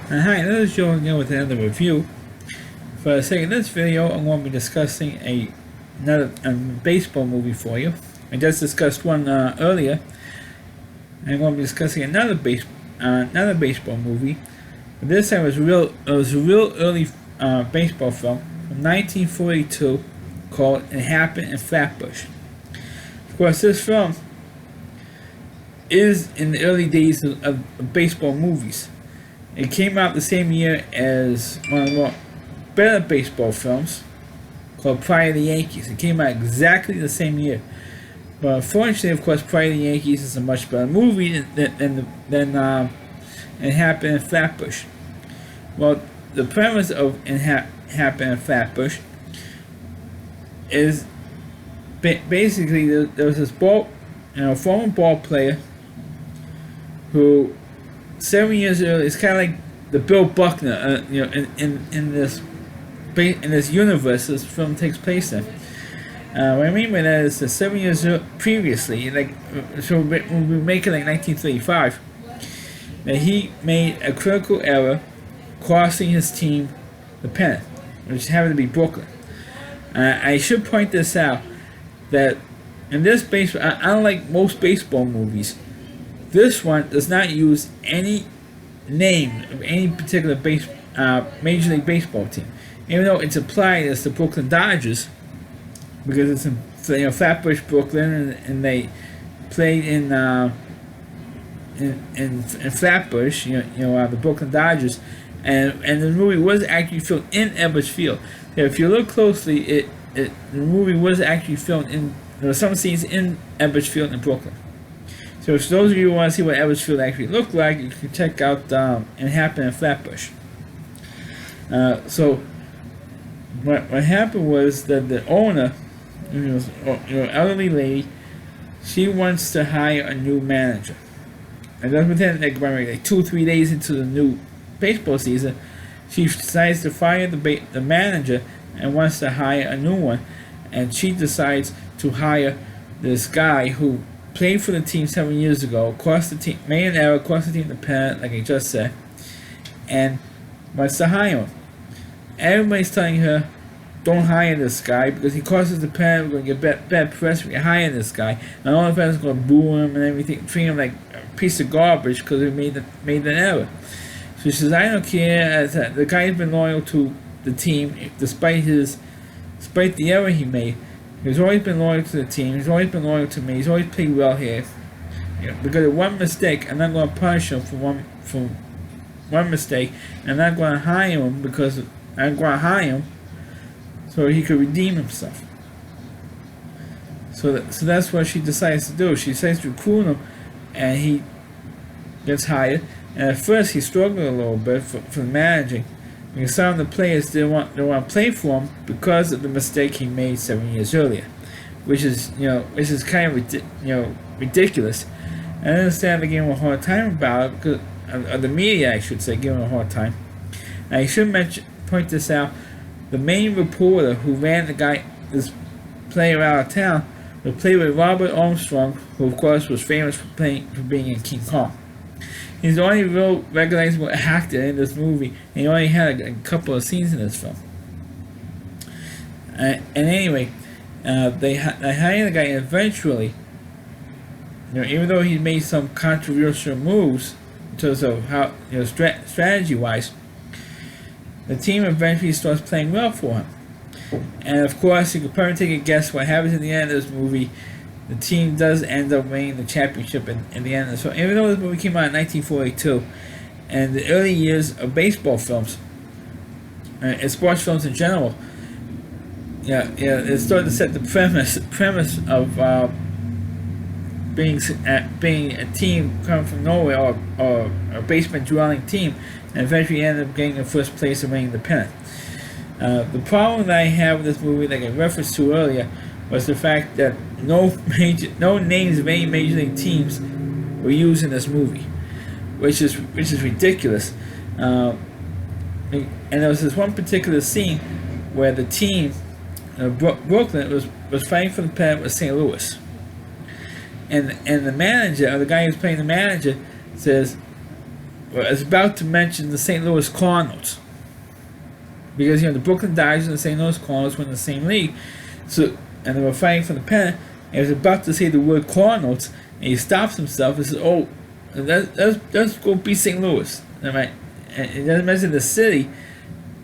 Hi, this is Joe again with another review. For the sake of this video, I'm going to be discussing another baseball movie for you. I just discussed one earlier. I'm going to be discussing another baseball movie. But this time it was a real early baseball film from 1942 called It Happened in Flatbush. Of course, this film is in the early days of baseball movies. It came out the same year as one of the more better baseball films called Pride of the Yankees. It came out exactly the same year. But unfortunately, of course, Pride of the Yankees is a much better movie than It Happened in Flatbush. Well, the premise of It Happened in Flatbush is basically there was this former ball player who 7 years earlier, it's kind of like the Bill Buckner, in this universe this film takes place in. What I mean by that is that 7 years previously, so we make it like 1935, that he made a critical error costing his team the pennant, which happened to be Brooklyn. I should point this out that in this baseball, unlike most baseball movies, this one does not use any name of any particular Major League Baseball team, even though it's applied as the Brooklyn Dodgers, because it's in Flatbush, Brooklyn, and they played in Flatbush, the Brooklyn Dodgers, and the movie was actually filmed in Ebbets Field. Now, if you look closely, the movie was actually filmed in. There were some scenes in Ebbets Field in Brooklyn. So for those of you who want to see what Ebbets Field actually looked like, you can check out It Happened in Flatbush. So what happened was that the owner, elderly lady, she wants to hire a new manager. And then within like 2 or 3 days into the new baseball season, she decides to fire the manager and wants to hire a new one. And she decides to hire this guy who played for the team 7 years ago, made an error, cost the team the pennant, like I just said, and wants to hire him. Everybody's telling her, don't hire this guy because he costs us the pennant, we're going to get bad press if you hire this guy. And all the fans are going to boo him and everything, treat him like a piece of garbage because he made an error. So she says, I don't care, the guy's been loyal to the team despite the error he made. He's always been loyal to the team. He's always been loyal to me. He's always played well here. Because of one mistake, I'm not going to punish him for one mistake. I'm not going to hire him because I'm going to hire him so he could redeem himself. So that's what she decides to do. She decides to recruit him, and he gets hired. And at first, he struggled a little bit for managing. Because some of the players didn't want to play for him because of the mistake he made 7 years earlier, which is kind of ridiculous. I understand they're giving him a hard time about it because the media, I should say, giving him a hard time. And I should point this out: the main reporter who ran this player out of town, was played with Robert Armstrong, who of course was famous for being in King Kong. He's the only real recognizable actor in this movie, and he only had a couple of scenes in this film. And anyway, they hired the guy, and eventually, even though he made some controversial moves in terms of how, strategy-wise, the team eventually starts playing well for him. And of course, you could probably take a guess what happens at the end of this movie. The team does end up winning the championship in the end. So even though this movie came out in 1942, and the early years of baseball films, and sports films in general, it started to set the premise of being a team coming from nowhere, or a basement dwelling team, and eventually ended up getting in first place and winning the pennant. The problem that I have with this movie, like I referenced to earlier, was the fact that no names of any major league teams were used in this movie, which is ridiculous. And there was this one particular scene where the team, Brooklyn, was fighting for the pennant with St. Louis, and the manager, or the guy who's playing the manager, says, was about to mention the St. Louis Cardinals, because the Brooklyn Dodgers and the St. Louis Cardinals were in the same league, so and they were fighting for the pennant. And he was about to say the word Cardinals, and he stops himself and says, "Oh, let's go beat St. Louis." Right? And it doesn't mention the city,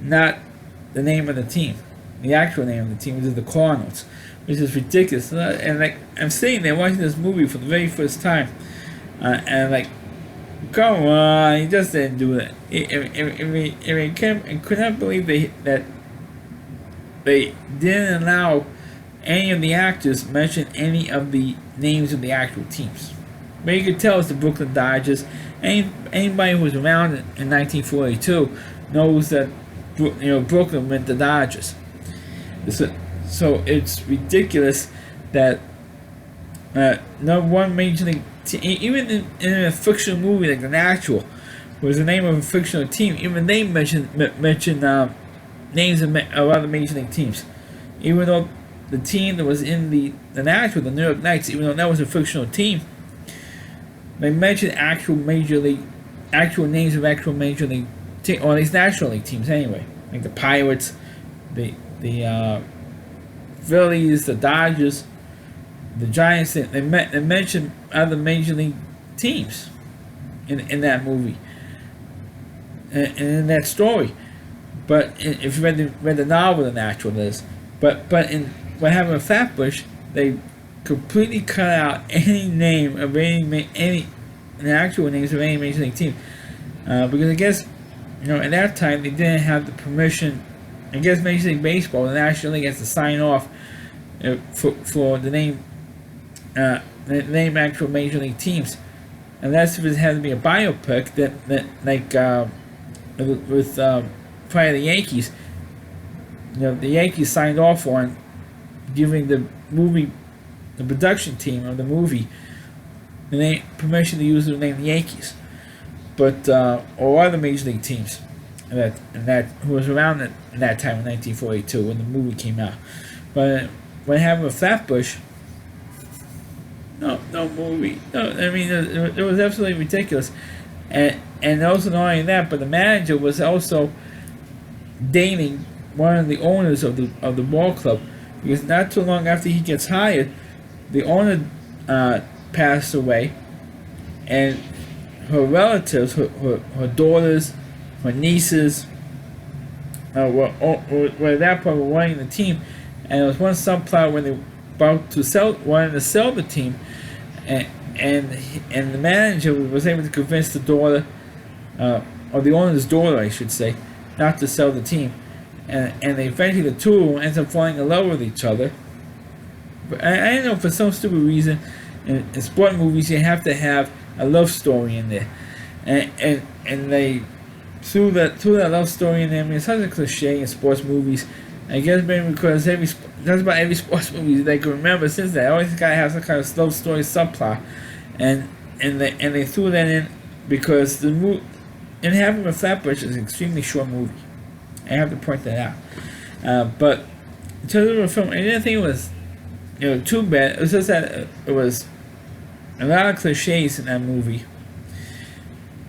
not the name of the team, the actual name of the team, which is the Cardinals, which is ridiculous. And like I'm sitting there watching this movie for the very first time, and like, come on, he just didn't do that. I could not believe that they didn't allow any of the actors mention any of the names of the actual teams. But you could tell it's the Brooklyn Dodgers. Anybody who was around in 1942 knows that Brooklyn meant the Dodgers. So it's ridiculous that no one major league team, even in a fictional movie like The Natural, was the name of a fictional team, even they mention names of other major league teams. Even though the team that was in the Natural, the New York Knights, even though that was a fictional team, they mentioned actual names of actual major league teams, or at least National League teams anyway, like the Pirates, the Phillies, the Dodgers, the Giants. They mentioned other major league teams in that movie and in that story. But if you read the novel, The Natural is, but in What Happened in Flatbush, they completely cut out any name of any actual names of any major league team, because I guess at that time they didn't have the permission. I guess Major League Baseball, the National League, has to sign off for the name actual major league teams, unless if it had to be a biopic that like with prior to the Yankees. The Yankees signed off on giving the production team of the movie permission to use the name Yankees, but or other major league teams that who was around in that time in 1942 when the movie came out. But when having a Flatbush, no movie, no. I mean, it was absolutely ridiculous, and also not only that, but the manager was also dating one of the owners of the ball club, because not too long after he gets hired, the owner passed away, and her relatives, her daughters, her nieces, were at that point were running the team, and there was one subplot when they were wanted to sell the team, and the manager was able to convince the daughter, or the owner's daughter, I should say, not to sell the team. And eventually the two of them ends up falling in love with each other. But I don't know, for some stupid reason, in sport movies you have to have a love story in there, and they threw that love story in there. I mean, it's such a cliche in sports movies. I guess maybe because that's about every sports movie they can remember since that. Always gotta have some kind of love story subplot, and they threw that in because in Happened in Flatbush is an extremely short movie. I have to point that out. But in terms of the film, I didn't think it was too bad. It was just that it was a lot of cliches in that movie,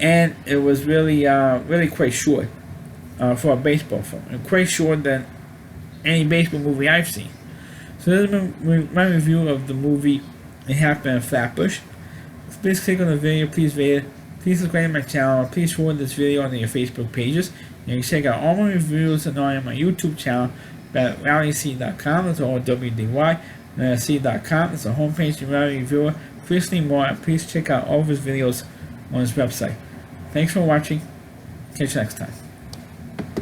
and it was really quite short for a baseball film, and quite shorter than any baseball movie I've seen. So this has been my review of the movie It Happened in Flatbush. Please click on the video, please rate it, please subscribe to my channel, and please forward this video on your Facebook pages. You can check out all my reviews and on my YouTube channel at rallyc.com. That's all WDY. And C.com. It's a homepage to Rally Reviewer. Please see more, and please check out all of his videos on his website. Thanks for watching. Catch you next time.